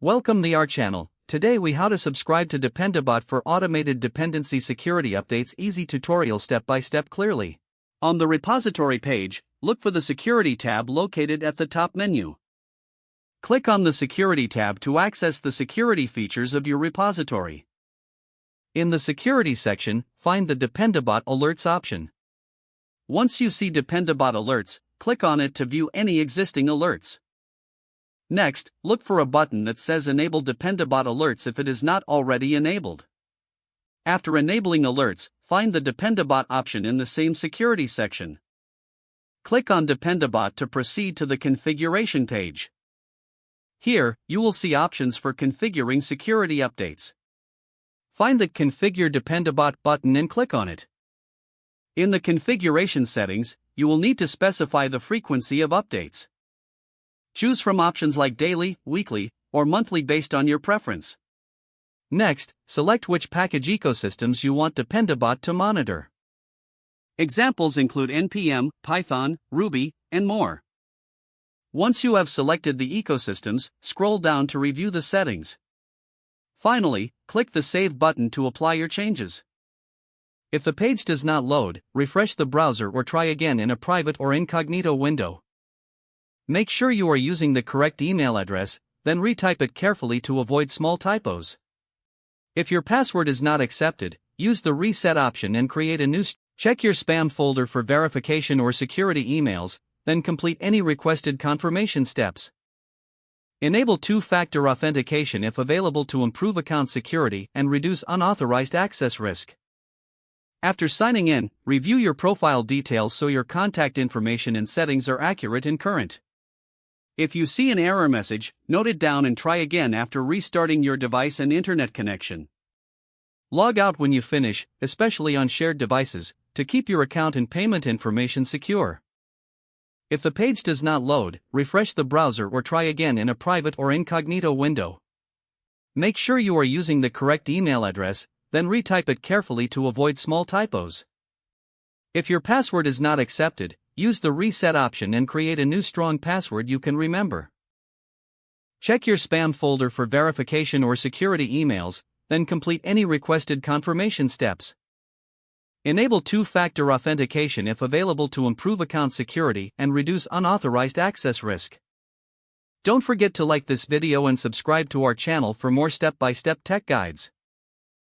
Welcome to our channel. Today we how to subscribe to Dependabot for automated dependency security updates. Easy tutorial step by step clearly. On the repository page, look for the Security tab located at the top menu. Click on the Security tab to access the security features of your repository. In the Security section, find the Dependabot Alerts option. Once you see Dependabot Alerts, click on it to view any existing alerts. Next, look for a button that says Enable Dependabot Alerts if it is not already enabled. After enabling alerts, find the Dependabot option in the same security section. Click on Dependabot to proceed to the configuration page. Here, you will see options for configuring security updates. Find the Configure Dependabot button and click on it. In the configuration settings, you will need to specify the frequency of updates. Choose from options like daily, weekly, or monthly based on your preference. Next, select which package ecosystems you want Dependabot to monitor. Examples include NPM, Python, Ruby, and more. Once you have selected the ecosystems, scroll down to review the settings. Finally, click the Save button to apply your changes. If the page does not load, refresh the browser or try again in a private or incognito window. Make sure you are using the correct email address, then retype it carefully to avoid small typos. If your password is not accepted, use the Reset option and create a new. Check your spam folder for verification or security emails, then complete any requested confirmation steps. Enable two-factor authentication if available to improve account security and reduce unauthorized access risk. After signing in, review your profile details so your contact information and settings are accurate and current. If you see an error message, note it down and try again after restarting your device and internet connection. Log out when you finish, especially on shared devices, to keep your account and payment information secure. If the page does not load, refresh the browser or try again in a private or incognito window. Make sure you are using the correct email address, then retype it carefully to avoid small typos. If your password is not accepted, use the Reset option and create a new strong password you can remember. Check your spam folder for verification or security emails, then complete any requested confirmation steps. Enable two-factor authentication if available to improve account security and reduce unauthorized access risk. Don't forget to like this video and subscribe to our channel for more step-by-step tech guides.